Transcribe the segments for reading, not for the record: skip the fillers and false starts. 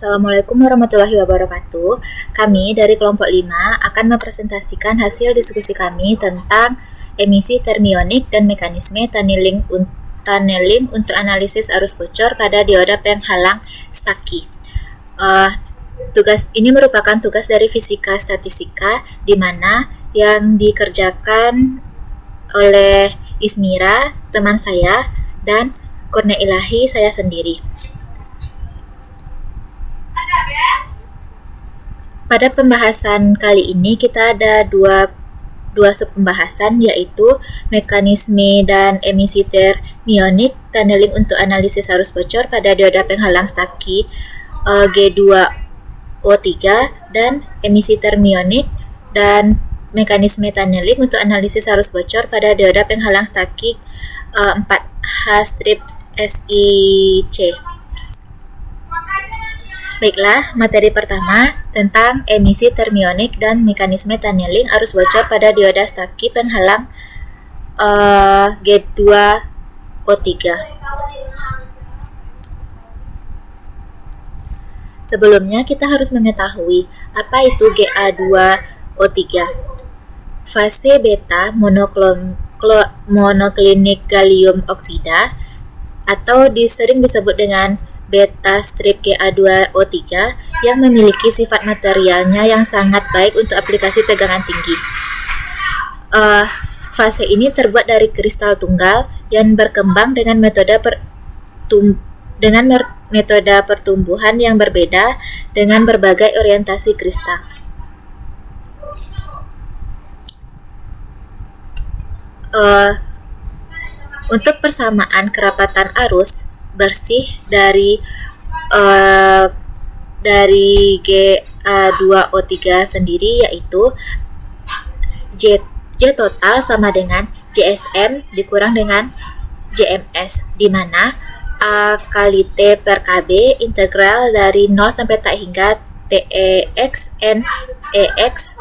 Assalamualaikum warahmatullahi wabarakatuh. Kami dari kelompok 5 akan mempresentasikan hasil diskusi kami tentang emisi termionik dan mekanisme tunneling untuk analisis arus bocor pada dioda penghalang Stucky. Tugas ini merupakan tugas dari fisika statistika di mana yang dikerjakan oleh Ismira, teman saya, dan Kurnia Ilahi, saya sendiri. Pada pembahasan kali ini kita ada dua sub pembahasan, yaitu mekanisme dan emisi termionik tunneling untuk analisis arus bocor pada dioda penghalang Stucky G2O3 dan emisi termionik dan mekanisme tunneling untuk analisis arus bocor pada dioda penghalang Stucky 4H-SiC. Baiklah, materi pertama tentang emisi termionik dan mekanisme tunneling arus bocor pada dioda Stucky penghalang G2O3. Sebelumnya kita harus mengetahui apa itu Ga2O3. Fase beta monoklinik gallium oksida atau sering disebut dengan beta strip Ga2O3 yang memiliki sifat materialnya yang sangat baik untuk aplikasi tegangan tinggi. Fase ini terbuat dari kristal tunggal yang berkembang dengan metode pertumbuhan yang berbeda dengan berbagai orientasi kristal. Untuk persamaan kerapatan arus bersih dari Ga2O3 sendiri, yaitu J total sama dengan JSM dikurang dengan JMS, di mana A kali T per KB integral dari 0 sampai tak hingga TEX NEX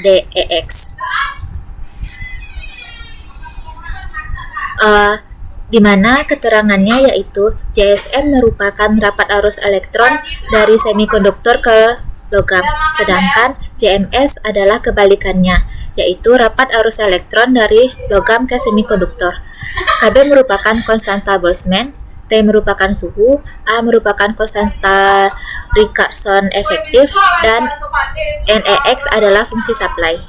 DEX. Di mana keterangannya yaitu JSM merupakan rapat arus elektron dari semikonduktor ke logam, sedangkan JMS adalah kebalikannya, yaitu rapat arus elektron dari logam ke semikonduktor. KB merupakan konstanta Boltzmann, T merupakan suhu, A merupakan konstanta Richardson efektif, dan NEX adalah fungsi supply.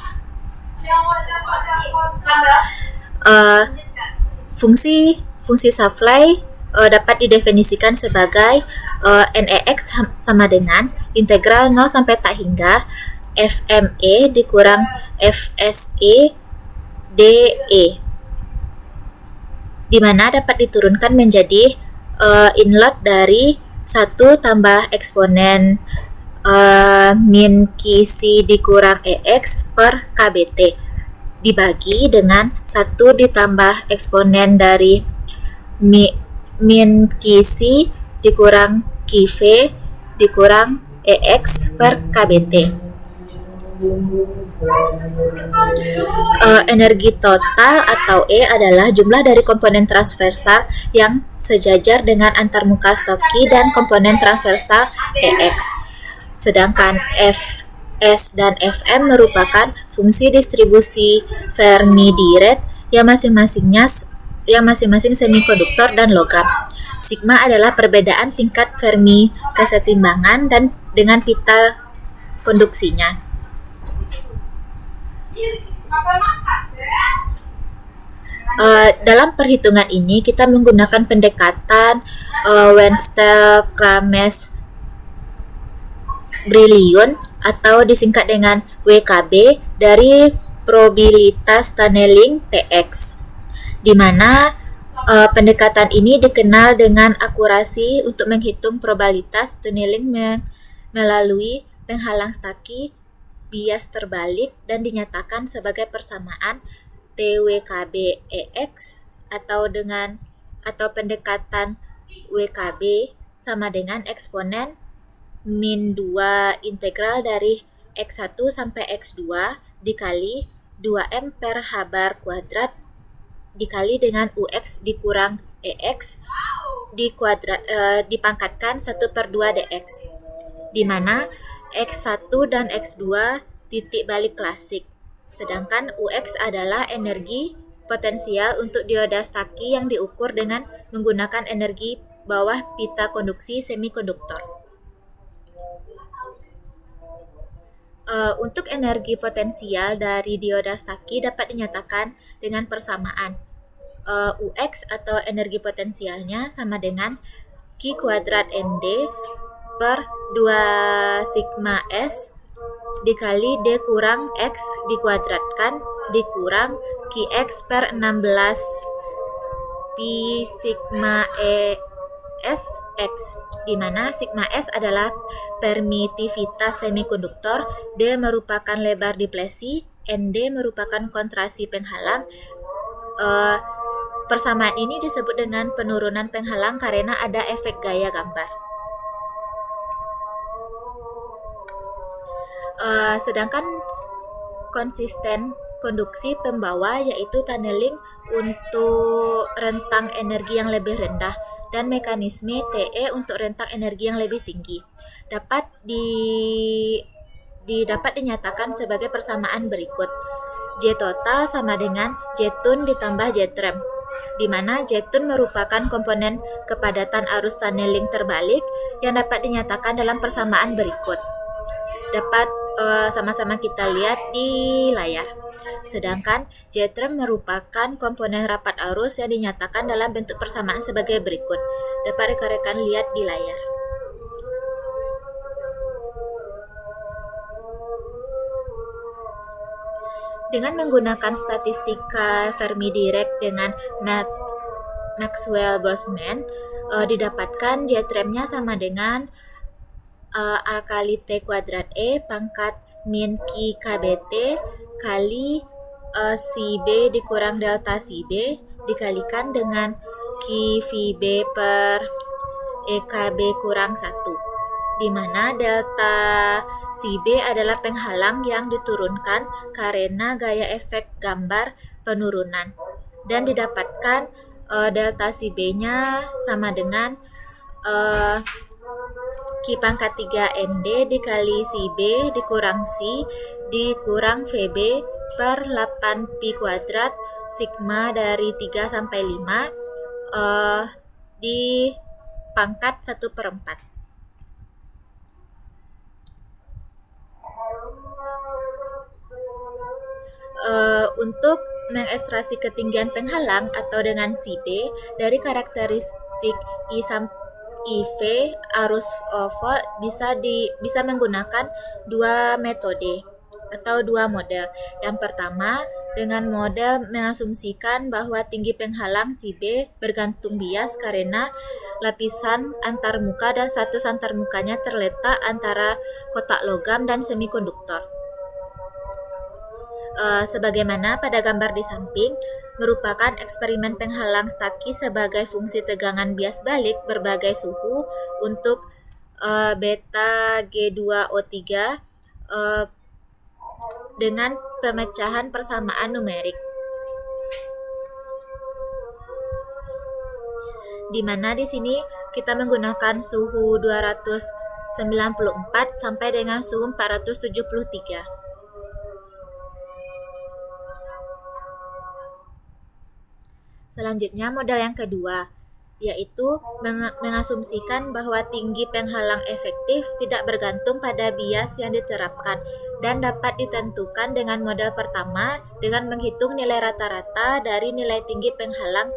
Fungsi supply dapat didefinisikan sebagai NEX sama dengan integral 0 sampai tak hingga FME dikurang FSE DE, di mana dapat diturunkan menjadi inlet dari 1 tambah eksponen min QC dikurang EX per KBT dibagi dengan 1 ditambah eksponen dari min QC dikurang QV dikurang EX per KBT. Energi total atau E adalah jumlah dari komponen transversal yang sejajar dengan antarmuka Stucky dan komponen transversal EX. Sedangkan S dan Fm merupakan fungsi distribusi Fermi-Dirac yang masing-masing semikonduktor dan logam. Sigma adalah perbedaan tingkat Fermi kesetimbangan dan dengan pita konduksinya. Dalam perhitungan ini kita menggunakan pendekatan Wenzel-Krames-Brilliant atau disingkat dengan WKB dari probabilitas tunneling TX, di mana pendekatan ini dikenal dengan akurasi untuk menghitung probabilitas tunneling melalui penghalang Stucky bias terbalik dan dinyatakan sebagai persamaan TWKB-EX atau pendekatan WKB sama dengan eksponen min 2 integral dari X1 sampai X2 dikali 2M per H bar kuadrat dikali dengan UX dikurang EX dipangkatkan 1/2 DX. di mana X1 dan X2 titik balik klasik. Sedangkan UX adalah energi potensial untuk dioda Stucky yang diukur dengan menggunakan energi bawah pita konduksi semikonduktor. Untuk energi potensial dari dioda Stucky dapat dinyatakan dengan persamaan UX atau energi potensialnya sama dengan Q kuadrat ND per 2 sigma S dikali D kurang X dikuadratkan dikurang QX per 16 Pi sigma S X, di mana sigma S adalah permitivitas semikonduktor, D merupakan lebar diplesi, ND merupakan kontraksi penghalang. Persamaan ini disebut dengan penurunan penghalang karena ada efek gaya gambar. Sedangkan konsisten konduksi pembawa yaitu tunneling untuk rentang energi yang lebih rendah dan mekanisme TE untuk rentang energi yang lebih tinggi dapat dinyatakan sebagai persamaan berikut. J total sama dengan J tun ditambah J trem, di mana J tun merupakan komponen kepadatan arus tunneling terbalik yang dapat dinyatakan dalam persamaan berikut. Dapat sama-sama kita lihat di layar. Sedangkan J trem merupakan komponen rapat arus yang dinyatakan dalam bentuk persamaan sebagai berikut. Dapat rekan-rekan lihat di layar. Dengan menggunakan statistika Fermi-Dirac dengan Maxwell-Boltzmann, didapatkan J tremnya sama dengan A kali T kuadrat E pangkat min Q KBT kali Si B dikurang delta Si B dikalikan dengan Q VB per EKB kurang 1, di mana delta Si B adalah penghalang yang diturunkan karena gaya efek gambar penurunan, dan didapatkan delta Si B-nya sama dengan Q pangkat 3 ND dikali Si B dikurang Si dikurang VB per 8 Pi kuadrat sigma dari 3 sampai 5 di pangkat 1/4. Untuk mengekstraksi ketinggian penghalang atau dengan Si B dari karakteristik I IV arus volt bisa menggunakan dua metode atau dua model. Yang pertama, dengan model mengasumsikan bahwa tinggi penghalang Si B bergantung bias karena lapisan antarmuka dan status antarmukanya terletak antara kotak logam dan semikonduktor. Sebagaimana pada gambar di samping, merupakan eksperimen penghalang Stucky sebagai fungsi tegangan bias balik berbagai suhu untuk beta G2O3 dengan pemecahan persamaan numerik, di mana di sini kita menggunakan suhu 294 sampai dengan suhu 473. Selanjutnya model yang kedua, yaitu mengasumsikan bahwa tinggi penghalang efektif tidak bergantung pada bias yang diterapkan dan dapat ditentukan dengan model pertama dengan menghitung nilai rata-rata dari nilai tinggi penghalang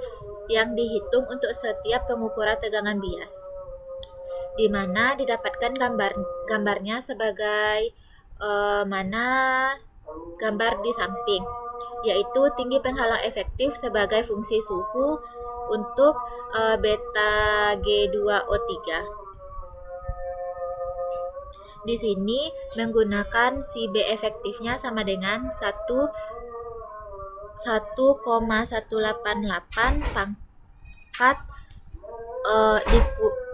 yang dihitung untuk setiap pengukuran tegangan bias, di mana didapatkan gambarnya sebagai mana gambar di samping, yaitu tinggi penghalang efektif sebagai fungsi suhu untuk beta G2O3. Di sini menggunakan Si B efektifnya sama dengan 1,188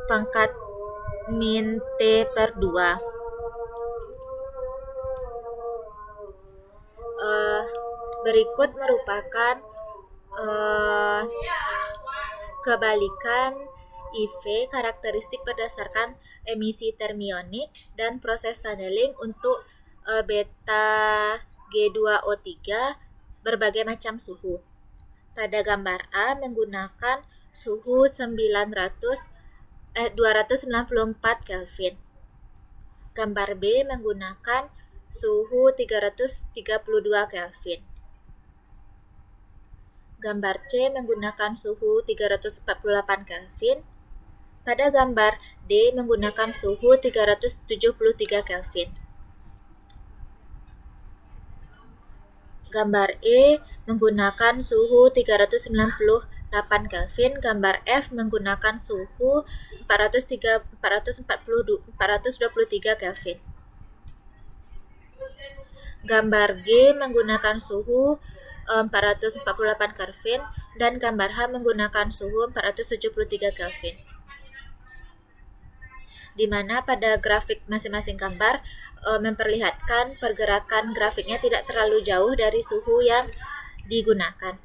pangkat min T per 2. Berikut merupakan kebalikan IV karakteristik berdasarkan emisi termionik dan proses tunneling untuk beta G2O3 berbagai macam suhu. Pada gambar A menggunakan suhu 294 Kelvin. Gambar B menggunakan suhu 332 Kelvin. Gambar C menggunakan suhu 348 Kelvin. Pada gambar D menggunakan suhu 373 Kelvin. Gambar E menggunakan suhu 398 Kelvin. Gambar F menggunakan suhu 423 Kelvin. Gambar G menggunakan suhu 448 Kelvin dan gambar H menggunakan suhu 473 Kelvin. Di mana pada grafik masing-masing gambar memperlihatkan pergerakan grafiknya tidak terlalu jauh dari suhu yang digunakan.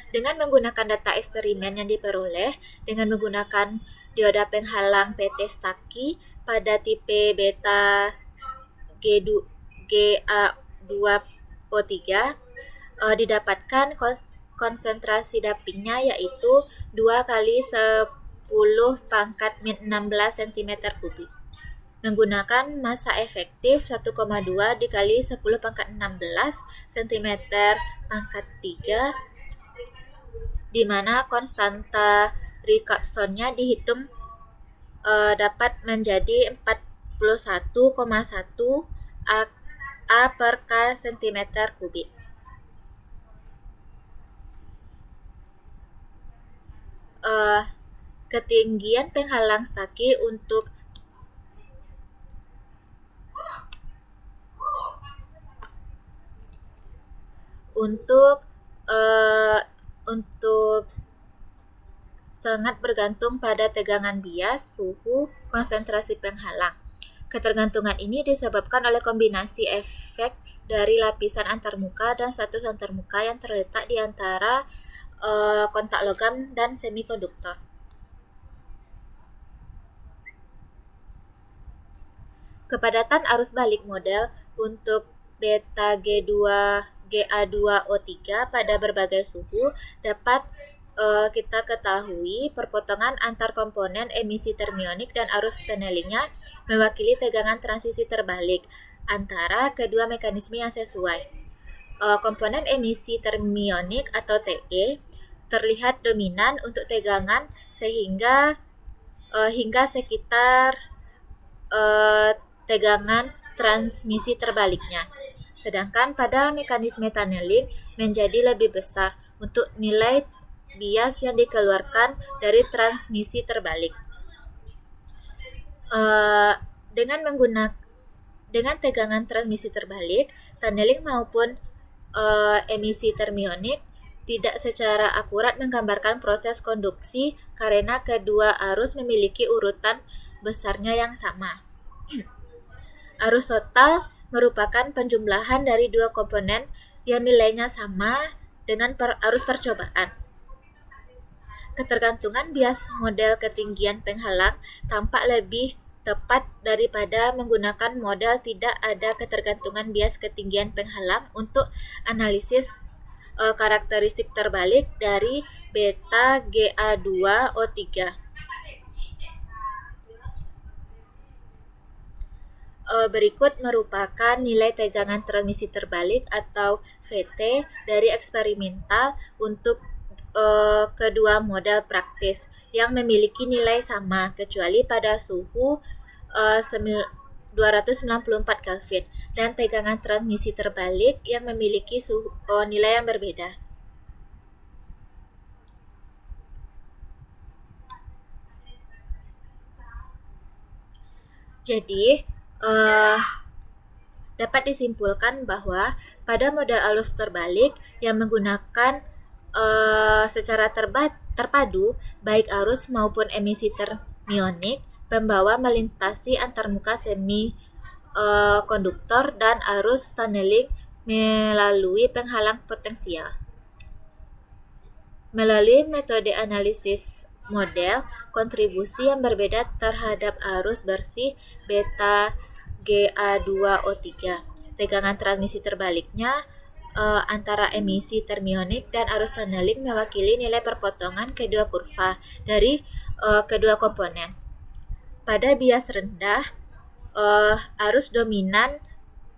Dengan menggunakan data eksperimen yang diperoleh dengan menggunakan dioda penghalang PT Stucky pada tipe beta GA2O3 didapatkan konsentrasi dapingnya yaitu 2 kali 10 pangkat min 16 cm3 menggunakan massa efektif 1,2 dikali 10 pangkat 16 cm3 di mana konstanta Richardsonnya dihitung dapat menjadi 41,1 A per K cm3. Ketinggian penghalang Stucky untuk sangat bergantung pada tegangan bias, suhu, konsentrasi penghalang. Ketergantungan ini disebabkan oleh kombinasi efek dari lapisan antarmuka dan status antarmuka yang terletak di antara kontak logam dan semikonduktor. Kepadatan arus balik model untuk beta GA2O3 pada berbagai suhu dapat kita ketahui perpotongan antar komponen emisi termionik dan arus tunnelingnya mewakili tegangan transisi terbalik antara kedua mekanisme yang sesuai. Komponen emisi termionik atau TE terlihat dominan untuk tegangan sehingga hingga sekitar tegangan transmisi terbaliknya. Sedangkan pada mekanisme tunneling menjadi lebih besar untuk nilai bias yang dikeluarkan dari transmisi terbalik. Dengan tegangan transmisi terbalik, tunneling maupun emisi termionik tidak secara akurat menggambarkan proses konduksi karena kedua arus memiliki urutan besarnya yang sama. Arus total merupakan penjumlahan dari dua komponen yang nilainya sama dengan arus percobaan. Ketergantungan bias model ketinggian penghalang tampak lebih tepat daripada menggunakan model tidak ada ketergantungan bias ketinggian penghalang untuk analisis karakteristik terbalik dari beta GA2O3. Berikut merupakan nilai tegangan transmisi terbalik atau VT dari eksperimental untuk kedua model praktis yang memiliki nilai sama kecuali pada suhu 294 Kelvin dan tegangan transmisi terbalik yang memiliki nilai yang berbeda. Jadi dapat disimpulkan bahwa pada model arus terbalik yang menggunakan secara terpadu baik arus maupun emisi termionik pembawa melintasi antarmuka semi konduktor dan arus tunneling melalui penghalang potensial. Melalui metode analisis model, kontribusi yang berbeda terhadap arus bersih beta Ga2O3. Tegangan transmisi terbaliknya antara emisi termionik dan arus tunneling mewakili nilai perpotongan kedua kurva dari kedua komponen. Pada bias rendah, arus dominan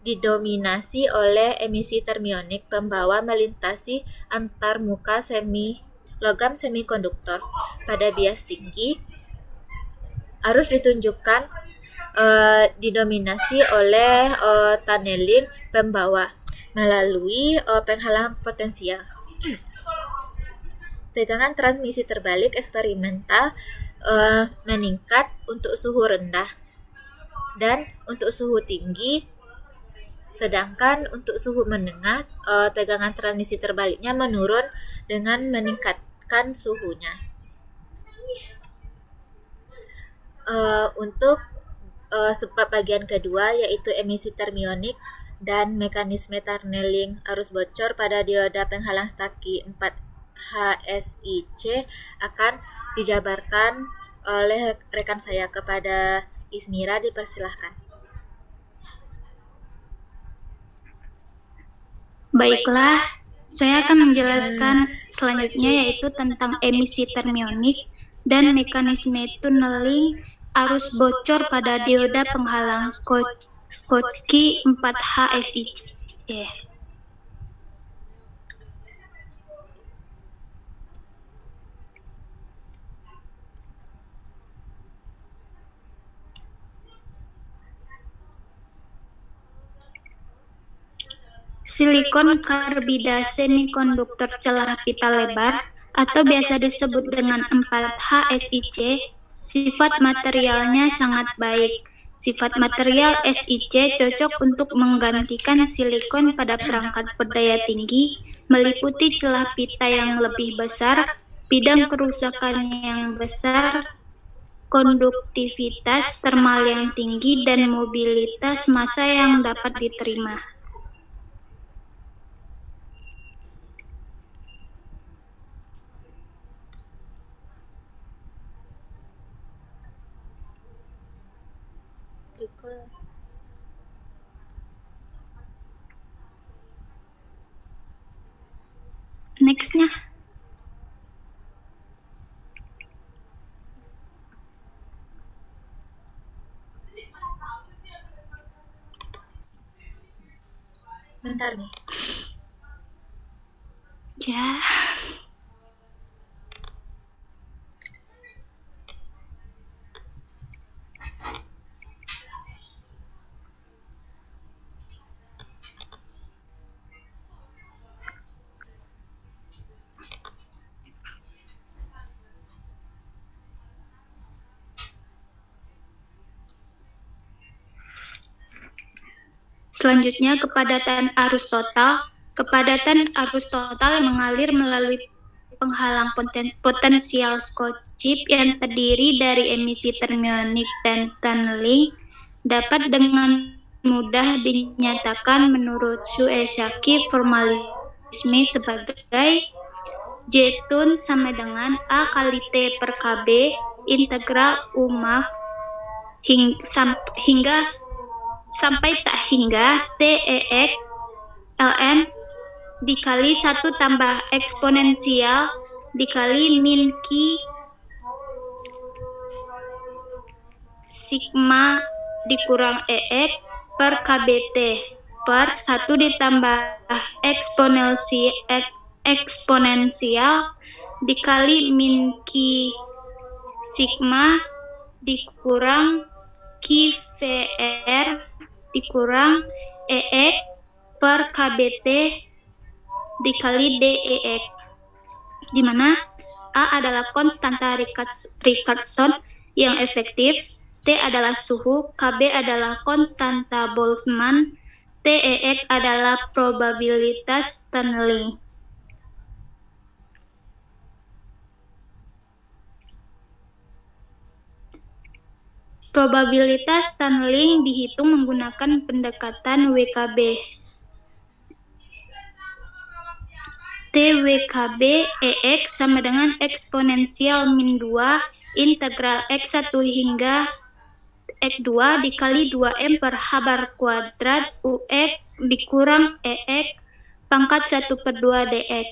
didominasi oleh emisi termionik pembawa melintasi antar muka logam semikonduktor. Pada bias tinggi, arus didominasi oleh tunneling pembawa melalui penghalang potensial. Tegangan transmisi terbalik eksperimental meningkat untuk suhu rendah dan untuk suhu tinggi, sedangkan untuk suhu menengah tegangan transmisi terbaliknya menurun dengan meningkatkan suhunya. Untuk subbab bagian kedua, yaitu emisi termionik dan mekanisme tunneling arus bocor pada dioda penghalang staki 4HSIC akan dijabarkan oleh rekan saya. Kepada Ismira, dipersilahkan. Baiklah, saya akan menjelaskan selanjutnya yaitu tentang emisi termionik dan mekanisme tunneling arus bocor pada dioda penghalang Schottky 4HSIC. Silikon karbida semikonduktor celah pita lebar atau biasa disebut dengan 4HSIC, sifat materialnya sangat baik. Sifat material SiC cocok untuk menggantikan silikon pada perangkat berdaya tinggi, meliputi celah pita yang lebih besar, bidang kerusakan yang besar, konduktivitas termal yang tinggi, dan mobilitas massa yang dapat diterima. Next-nya. Bentar nih. Ya. Selanjutnya, kepadatan arus total. Kepadatan arus total mengalir melalui penghalang potensial Schottky yang terdiri dari emisi termionik dan tunneling dapat dengan mudah dinyatakan menurut Shueisaki formalisme sebagai J-tun sama dengan A kali T per KB integral U max hingga sampai tak hingga TEX ln dikali 1 tambah eksponensial dikali min Q sigma dikurang EX per KBT per 1 ditambah eksponensial dikali min Q sigma dikurang QVR dikurang EX per KBT dikali DEX, di mana A adalah konstanta Richardson yang efektif, T adalah suhu, KB adalah konstanta Boltzmann, TEX adalah probabilitas tunneling. Probabilitas tunneling dihitung menggunakan pendekatan WKB. T TWKB EX sama dengan eksponensial min 2 integral X1 hingga X2 dikali 2M per H bar kuadrat UX dikurang EX pangkat 1/2 DX,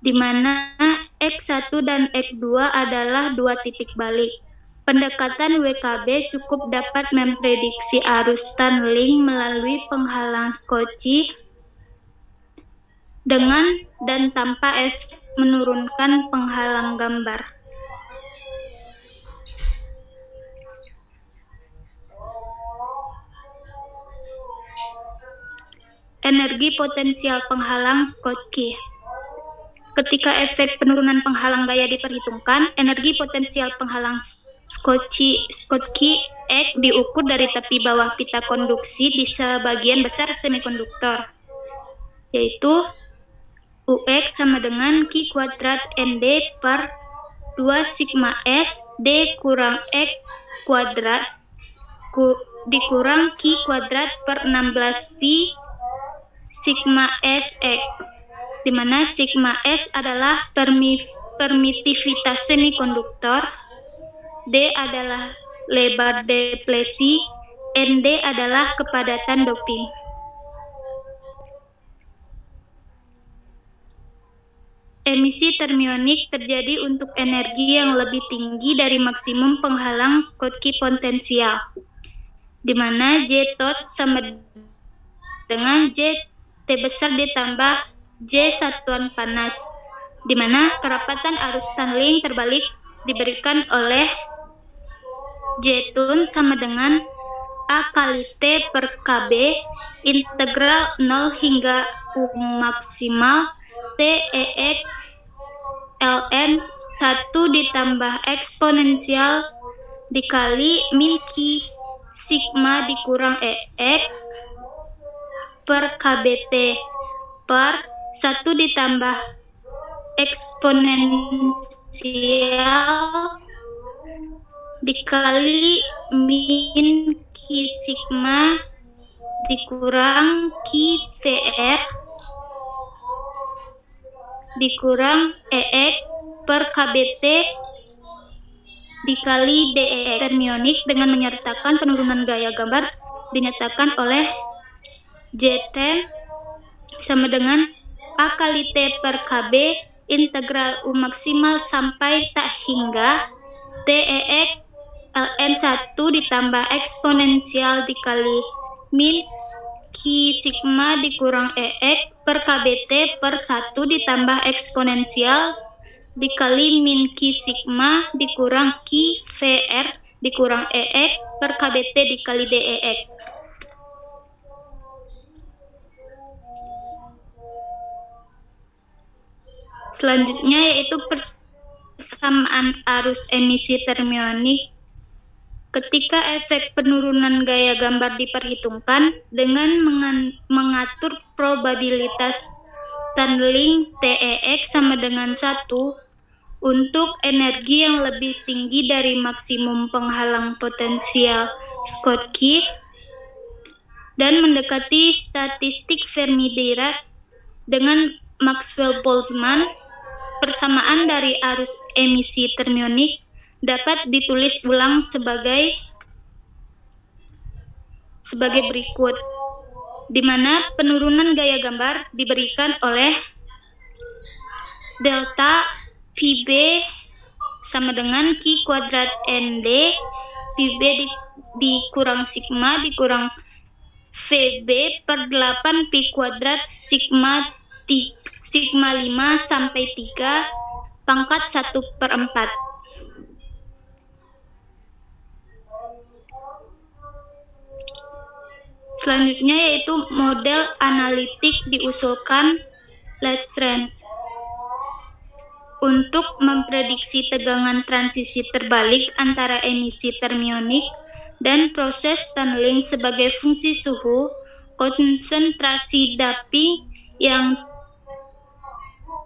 di mana X1 dan X2 adalah dua titik balik. Pendekatan WKB cukup dapat memprediksi arus tunneling melalui penghalang Schottky dengan dan tanpa efek menurunkan penghalang gambar. Energi potensial penghalang Schottky. Ketika efek penurunan penghalang gaya diperhitungkan, energi potensial penghalang Schottky X diukur dari tepi bawah pita konduksi di sebagian besar semikonduktor, yaitu UX sama dengan Q kuadrat ND per 2 sigma S D kurang X kuadrat dikurang Q kuadrat per 16 pi sigma S X, di mana sigma S adalah permitivitas semikonduktor, D adalah lebar deplesi, ND adalah kepadatan doping. Emisi termionik terjadi untuk energi yang lebih tinggi dari maksimum penghalang Schottky potensial, di mana J tot sama dengan J T besar ditambah J satuan panas, di mana kerapatan arus tunneling terbalik diberikan oleh J tun sama dengan A kali T per KB integral 0 hingga U maksimal TEX ln 1 ditambah eksponensial dikali min Q sigma dikurang EX per KBT per 1 ditambah eksponensial dikali min Q sigma dikurang Q VR dikurang EX per KBT dikali DEX. Termionik dengan menyertakan penurunan gaya gambar dinyatakan oleh JT sama dengan A kali T per KB integral U maksimal sampai tak hingga TEX ln 1 ditambah eksponensial dikali min Q sigma dikurang EX per KBT per 1 ditambah eksponensial dikali min Q sigma dikurang Q VR dikurang EX per KBT dikali DEX. Selanjutnya yaitu persamaan arus emisi termionik ketika efek penurunan gaya gambar diperhitungkan dengan mengatur probabilitas tunneling TEX sama dengan 1 untuk energi yang lebih tinggi dari maksimum penghalang potensial Schottky dan mendekati statistik Fermi-Dirac dengan Maxwell-Boltzmann. Persamaan dari arus emisi termionik dapat ditulis ulang sebagai berikut, di mana penurunan gaya gambar diberikan oleh delta VB sama dengan Q kuadrat ND VB dikurang sigma dikurang VB per 8 pi kuadrat sigma 5 sampai 3 pangkat 1/4. Selanjutnya yaitu model analitik diusulkan Lestrange untuk memprediksi tegangan transisi terbalik antara emisi termionik dan proses tunneling sebagai fungsi suhu, konsentrasi doping yang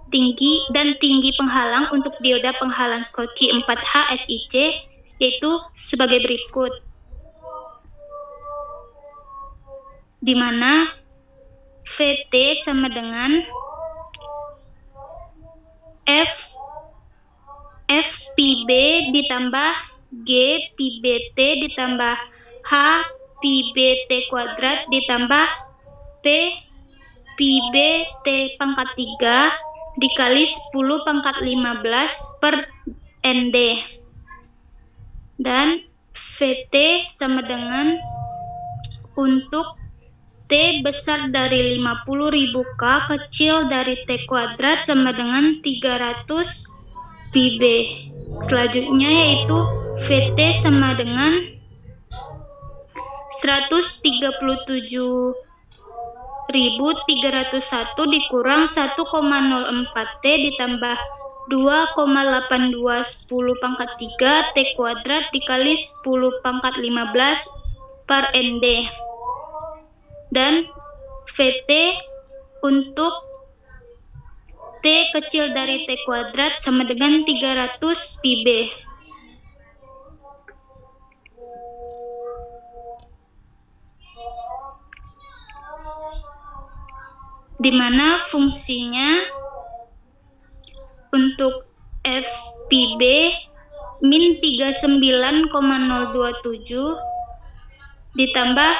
tinggi dan tinggi penghalang untuk dioda penghalang Schottky 4H SiC, yaitu sebagai berikut, di mana VT sama dengan FPB ditambah G PBT ditambah H PBT kuadrat ditambah P PBT pangkat 3 dikali 10 pangkat 15 per ND. Dan VT sama dengan untuk T besar dari 50.000 K kecil dari T kuadrat sama dengan 300 PB. Selanjutnya yaitu VT sama dengan 137.301 dikurang 1,04 T ditambah 2,82 10 pangkat 3 T kuadrat dikali 10 pangkat 15 per ND. Dan VT untuk T kecil dari T kuadrat sama dengan 300 PB. Di mana fungsinya untuk FPB min 39,027 ditambah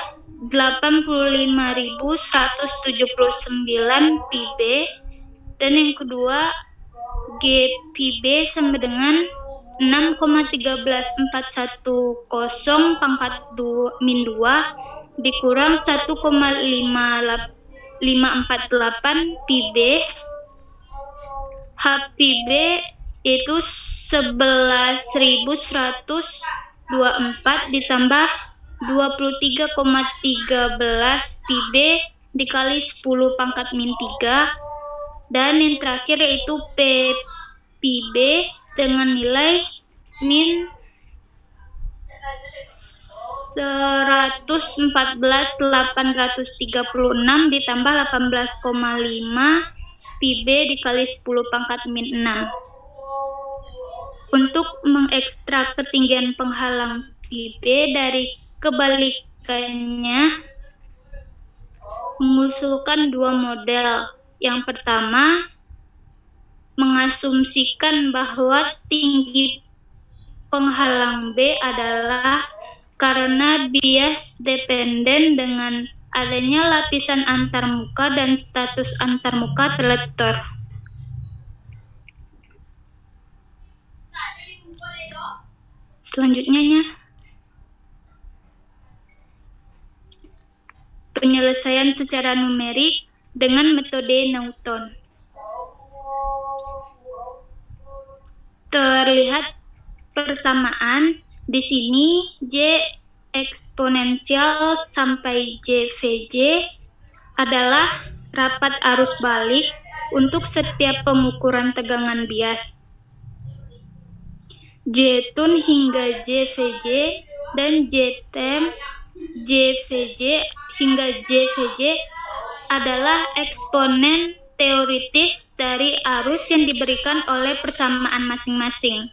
85.179 PB, dan yang kedua GPB sama dengan 6,13110 pangkat min 2 dikurang 1,548 PB. HPB itu 11.124 ditambah 23,13 PB dikali 10 pangkat min 3, dan yang terakhir yaitu PPB dengan nilai min 114.836 ditambah 18,5 PB dikali 10 pangkat min 6. Untuk mengekstrak ketinggian penghalang PB dari kebalikannya, mengusulkan dua model. Yang pertama, mengasumsikan bahwa tinggi penghalang B adalah karena bias dependen dengan adanya lapisan antarmuka dan status antarmuka terlektor. Selanjutnya, penyelesaian secara numerik dengan metode Newton. Terlihat persamaan di sini. J eksponensial sampai JVJ adalah rapat arus balik untuk setiap pengukuran tegangan bias. J-tun hingga JVJ dan J-tem JVJ hingga JVJ adalah eksponen teoritis dari arus yang diberikan oleh persamaan masing-masing.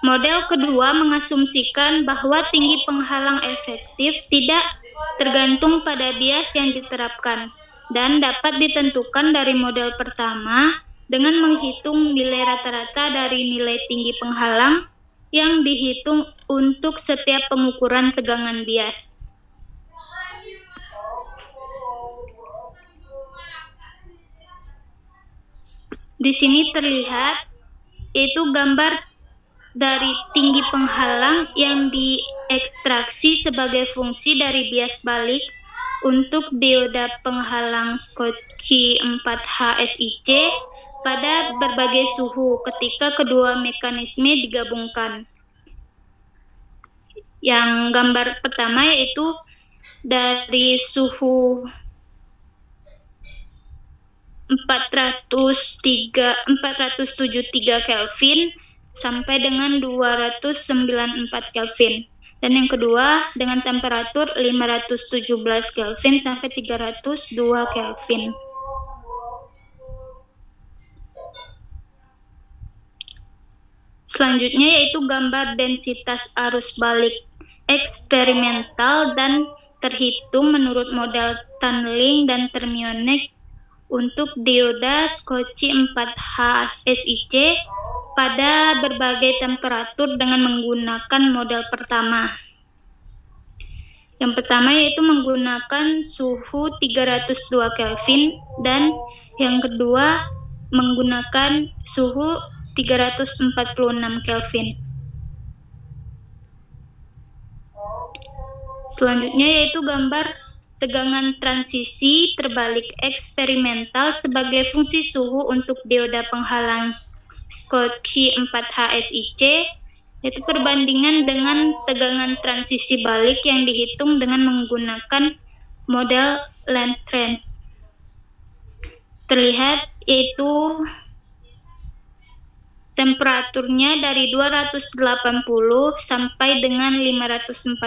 Model kedua mengasumsikan bahwa tinggi penghalang efektif tidak tergantung pada bias yang diterapkan dan dapat ditentukan dari model pertama dengan menghitung nilai rata-rata dari nilai tinggi penghalang yang dihitung untuk setiap pengukuran tegangan bias. Di sini terlihat yaitu gambar dari tinggi penghalang yang diekstraksi sebagai fungsi dari bias balik untuk dioda penghalang Schottky 4HSIC pada berbagai suhu ketika kedua mekanisme digabungkan. Yang gambar pertama yaitu dari suhu 473 Kelvin sampai dengan 294 Kelvin. Dan yang kedua dengan temperatur 517 Kelvin sampai 302 Kelvin. Selanjutnya yaitu gambar densitas arus balik eksperimental dan terhitung menurut model tunneling dan thermionic untuk dioda Schottky 4H SiC pada berbagai temperatur dengan menggunakan model pertama. Yang pertama yaitu menggunakan suhu 302 Kelvin dan yang kedua menggunakan suhu 346 Kelvin. Selanjutnya yaitu gambar tegangan transisi terbalik eksperimental sebagai fungsi suhu untuk dioda penghalang Schottky 4H SiC, yaitu perbandingan dengan tegangan transisi balik yang dihitung dengan menggunakan model Lagrange. Terlihat yaitu temperaturnya dari 280 sampai dengan 540.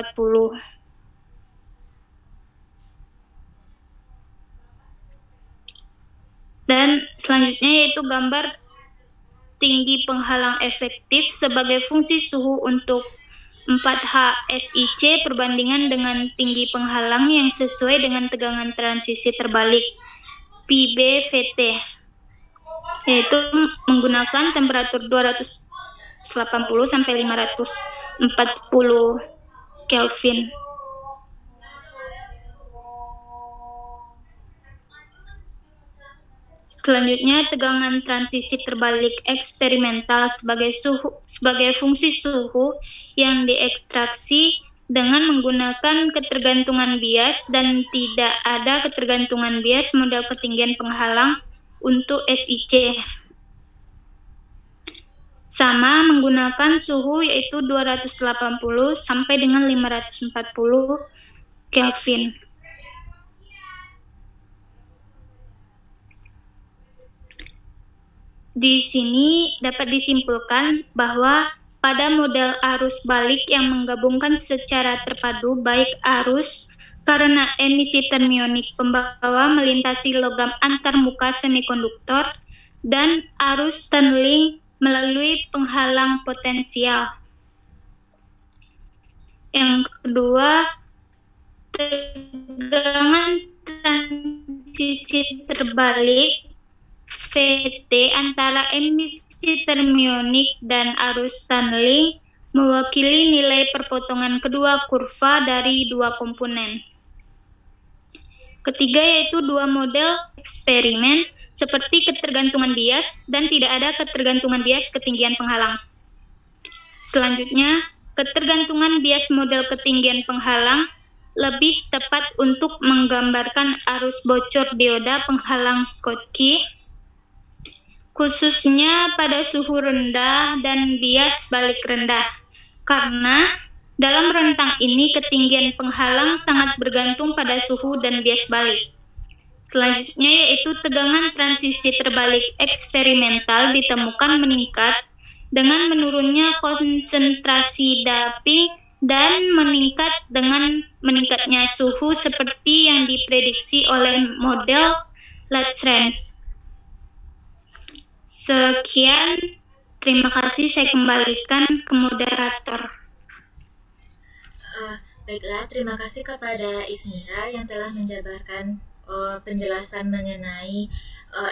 Dan selanjutnya yaitu gambar tinggi penghalang efektif sebagai fungsi suhu untuk 4H SiC perbandingan dengan tinggi penghalang yang sesuai dengan tegangan transisi terbalik PBVT, yaitu menggunakan temperatur 280 sampai 540 Kelvin. Selanjutnya, tegangan transisi terbalik eksperimental sebagai fungsi suhu yang diekstraksi dengan menggunakan ketergantungan bias dan tidak ada ketergantungan bias model ketinggian penghalang untuk SiC. Sama menggunakan suhu yaitu 280 sampai dengan 540 Kelvin. Di sini dapat disimpulkan bahwa pada model arus balik yang menggabungkan secara terpadu baik arus karena emisi termionik pembawa melintasi logam antarmuka semikonduktor dan arus tunneling melalui penghalang potensial. Yang kedua, tegangan transisi terbalik VT antara emisi termionik dan arus tunneling mewakili nilai perpotongan kedua kurva dari dua komponen. Ketiga yaitu dua model eksperimen seperti ketergantungan bias dan tidak ada ketergantungan bias ketinggian penghalang. Selanjutnya, ketergantungan bias model ketinggian penghalang lebih tepat untuk menggambarkan arus bocor dioda penghalang Schottky, khususnya pada suhu rendah dan bias balik rendah, karena dalam rentang ini ketinggian penghalang sangat bergantung pada suhu dan bias balik. Selanjutnya yaitu tegangan transisi terbalik eksperimental ditemukan meningkat dengan menurunnya konsentrasi doping dan meningkat dengan meningkatnya suhu seperti yang diprediksi oleh model Lagrange. Sekian, terima kasih, saya kembalikan ke moderator. Baiklah, terima kasih kepada Ismira yang telah menjabarkan penjelasan mengenai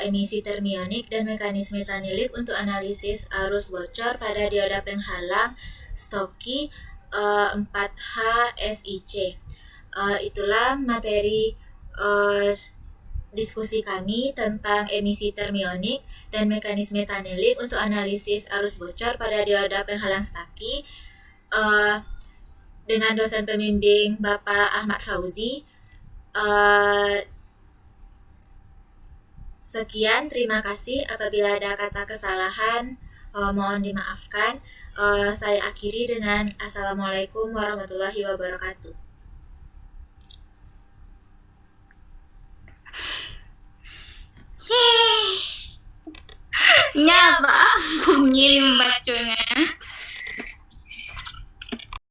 emisi termionik dan mekanisme tunneling untuk analisis arus bocor pada dioda penghalang Schottky 4H SiC. Itulah materi diskusi kami tentang emisi termionik dan mekanisme tunneling untuk analisis arus bocor pada dioda penghalang Schottky dengan dosen pembimbing Bapak Ahmad Fauzi. Sekian, terima kasih. Apabila ada kata kesalahan, mohon dimaafkan. Saya akhiri dengan Assalamualaikum warahmatullahi wabarakatuh. Nyapa bunyi membaca